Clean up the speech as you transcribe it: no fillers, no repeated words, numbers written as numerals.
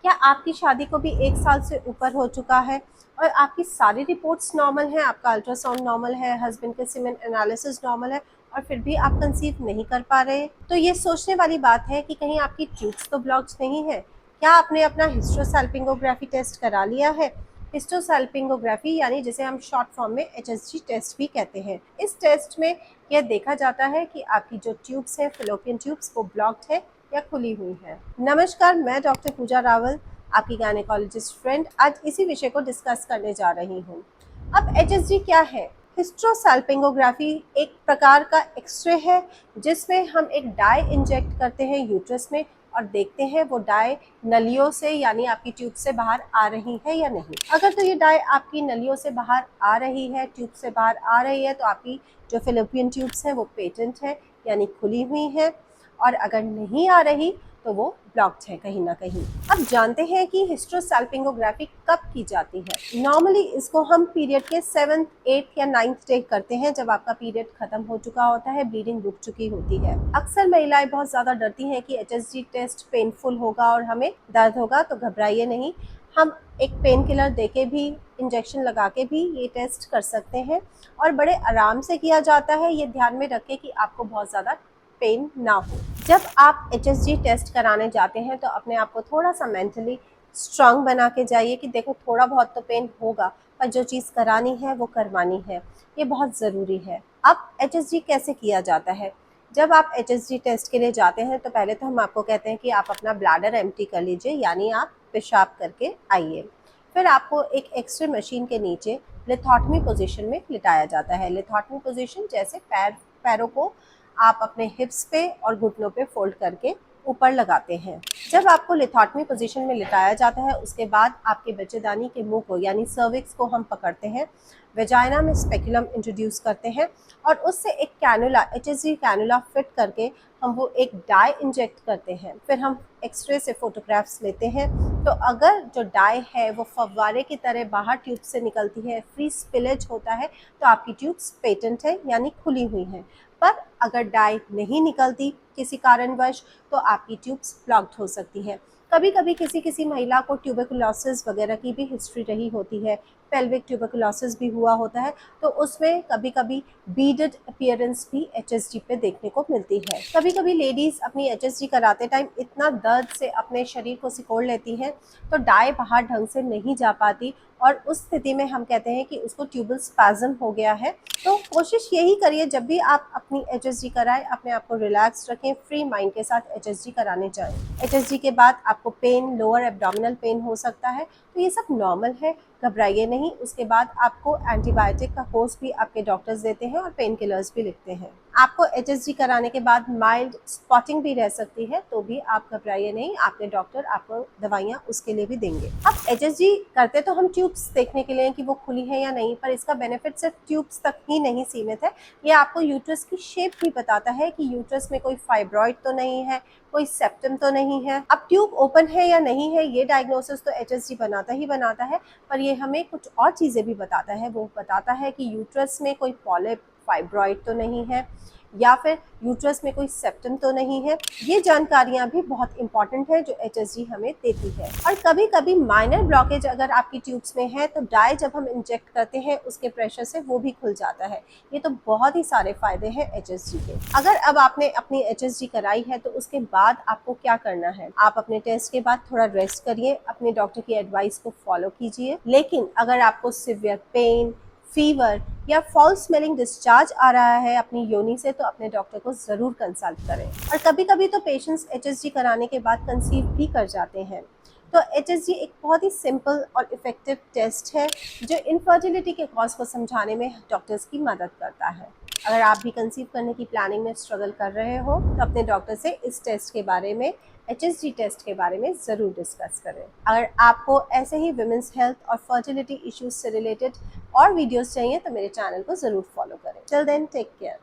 क्या आपकी शादी को भी 1 साल से ऊपर हो चुका है और आपकी सारी रिपोर्ट्स नॉर्मल हैं, आपका अल्ट्रासाउंड नॉर्मल है, हस्बैंड के सीमेन एनालिसिस नॉर्मल है और फिर भी आप कंसीव नहीं कर पा रहे? तो ये सोचने वाली बात है कि कहीं आपकी ट्यूब्स तो ब्लॉक्ड नहीं है। क्या आपने अपना हिस्ट्रोसैल्पिंगोग्राफी टेस्ट करा लिया है? हिस्ट्रोसैल्पिंगोग्राफी यानी जिसे हम शॉर्ट फॉर्म में एचएसजी टेस्ट भी कहते हैं। इस टेस्ट में यह देखा जाता है कि आपकी जो ट्यूब्स हैं, फैलोपियन ट्यूब्स, वो ब्लॉक्ड है या खुली हुई है। नमस्कार, मैं डॉक्टर पूजा रावल, आपकी गायनेकोलॉजिस्ट फ्रेंड, आज इसी विषय को डिस्कस करने जा रही हूँ। अब एचएसजी क्या है? हिस्ट्रोसैल्पिंगोग्राफी एक प्रकार का एक्सरे है जिसमें हम एक डाई इंजेक्ट करते हैं यूट्रस में और देखते हैं वो डाई नलियों से यानी आपकी ट्यूब से बाहर आ रही है या नहीं। अगर तो ये डाई आपकी नलियों से बाहर आ रही है, ट्यूब से बाहर आ रही है, तो आपकी जो फैलोपियन ट्यूब्स हैं वो पेटेंट है यानी खुली हुई है, और अगर नहीं आ रही तो वो ब्लॉक्ड है कहीं ना कहीं। अब जानते हैं कि हिस्ट्रोसैल्पिंगोग्राफी कब की जाती है। नॉर्मली इसको हम पीरियड के 7th, 8th या 9th डे करते हैं, जब आपका पीरियड खत्म हो चुका होता है, ब्लीडिंग रुक चुकी होती है। अक्सर महिलाएं बहुत ज़्यादा डरती हैं कि एचएसजी टेस्ट पेनफुल होगा और हमें दर्द होगा, तो घबराइए नहीं। हम एक पेन किलर देके भी, इंजेक्शन लगा के भी ये टेस्ट कर सकते हैं और बड़े आराम से किया जाता है। ये ध्यान में रखें कि आपको बहुत ज़्यादा पेन ना हो। जब आप एचएसजी टेस्ट कराने जाते हैं तो अपने आप को थोड़ा सा मेंटली स्ट्रांग बना के जाइए कि देखो थोड़ा बहुत तो पेन होगा, पर जो चीज़ करानी है वो करवानी है, ये बहुत ज़रूरी है। अब एचएसजी कैसे किया जाता है? जब आप एचएसजी टेस्ट के लिए जाते हैं तो पहले तो हम आपको कहते हैं कि आप अपना ब्लैडर एम्प्टी कर लीजिए, यानी आप पेशाब करके आइए। फिर आपको एक एक्सरे मशीन के नीचे लिथोटमी पोजीशन में लिटाया जाता है। लिथोटमी पोजीशन जैसे पैरों को आप अपने हिप्स पे और घुटनों पे फोल्ड करके ऊपर लगाते हैं। जब आपको लिथोटमी पोजीशन में लिटाया जाता है, उसके बाद आपके बच्चेदानी के मुंह को यानी सर्विक्स को हम पकड़ते हैं, वेजाइना में स्पेकुलम इंट्रोड्यूस करते हैं और उससे एक कैनुला, एचएसजी कैनुला फिट करके हम वो एक डाई इंजेक्ट करते हैं। फिर हम एक्सरे से फोटोग्राफ्स लेते हैं, तो अगर जो डाई है वो फव्वारे की तरह बाहर ट्यूब से निकलती है, फ्री स्पिलेज होता है, तो आपकी ट्यूब्स पेटेंट है यानी खुली हुई हैं। पर अगर डाई नहीं निकलती किसी कारणवश, तो आपकी ट्यूब्स ब्लॉक्ड हो सकती है। कभी कभी किसी किसी महिला को ट्यूबरकुलोसिस वगैरह की भी हिस्ट्री रही होती है, पेल्विक ट्यूबरकुलोसिस भी हुआ होता है, तो उसमें कभी कभी बीडेड अपीयरेंस भी एचएसजी पे देखने को मिलती है। कभी कभी लेडीज अपनी एचएसजी कराते टाइम इतना दर्द से अपने शरीर को सिकोड़ लेती हैं तो डाई बाहर ढंग से नहीं जा पाती, और उस स्थिति में हम कहते हैं कि उसको ट्यूबल स्पैज्म हो गया है। तो कोशिश यही करिए जब भी आप अपनी एचएसजी कराएं, अपने आप को रिलैक्स रखें, फ्री माइंड के साथ एचएसजी कराने जाएं। एचएसजी के बाद आपको पेन, लोअर एब्डोमिनल पेन हो सकता है, तो ये सब नॉर्मल है, घबराइए नहीं। उसके बाद आपको एंटीबायोटिक का कोर्स भी आपके डॉक्टर्स देते हैं और पेन किलर्स भी लिखते हैं। आपको एचएसजी कराने के बाद माइल्ड स्पॉटिंग भी रह सकती है, तो भी आप घबराइए नहीं, आपके डॉक्टर आपको दवाइयाँ उसके लिए भी देंगे। अब एचएसजी करते तो हम ट्यूब्स देखने के लिए कि वो खुली है या नहीं, पर इसका बेनिफिट सिर्फ ट्यूब्स तक ही नहीं सीमित है। ये आपको यूट्रस की शेप भी बताता है कि यूट्रस में कोई फाइब्रॉइड तो नहीं है, कोई सेप्टम तो नहीं है। अब ट्यूब ओपन है या नहीं है, ये डायग्नोसिस तो एचएसजी बनाता ही बनाता है, पर ये हमें कुछ और चीज़ें भी बताता है। वो बताता है कि यूट्रस में कोई पॉलिप, फाइब्रॉइड तो नहीं है, या फिर यूट्रस में कोई सेप्टम तो नहीं है। ये जानकारियां भी बहुत इंपॉर्टेंट है जो एचएसजी हमें देती है। और कभी कभी माइनर ब्लॉकेज अगर आपकी ट्यूब्स में है, तो डाई जब हम इंजेक्ट करते हैं उसके प्रेशर से वो भी खुल जाता है। ये तो बहुत ही सारे फायदे हैं एचएसजी के। अगर अब आपने अपनी एचएसजी कराई है तो उसके बाद आपको क्या करना है? आप अपने टेस्ट के बाद थोड़ा रेस्ट करिए, अपने डॉक्टर की एडवाइस को फॉलो कीजिए। लेकिन अगर आपको सिवियर पेन, फीवर या फॉल स्मेलिंग डिस्चार्ज आ रहा है अपनी योनि से, तो अपने डॉक्टर को ज़रूर कंसल्ट करें। और कभी कभी तो पेशेंट्स एचएसजी कराने के बाद कंसीव भी कर जाते हैं। तो एचएसजी एक बहुत ही सिंपल और इफ़ेक्टिव टेस्ट है जो इनफर्टिलिटी के कॉज को समझाने में डॉक्टर्स की मदद करता है। अगर आप भी कंसीव करने की प्लानिंग में स्ट्रगल कर रहे हो, तो अपने डॉक्टर से इस टेस्ट के बारे में, एचएसजी टेस्ट के बारे में ज़रूर डिस्कस करें। अगर आपको ऐसे ही विमेंस हेल्थ और फर्टिलिटी इश्यूज से रिलेटेड और वीडियोस चाहिए तो मेरे चैनल को ज़रूर फॉलो करें। Till then, take care.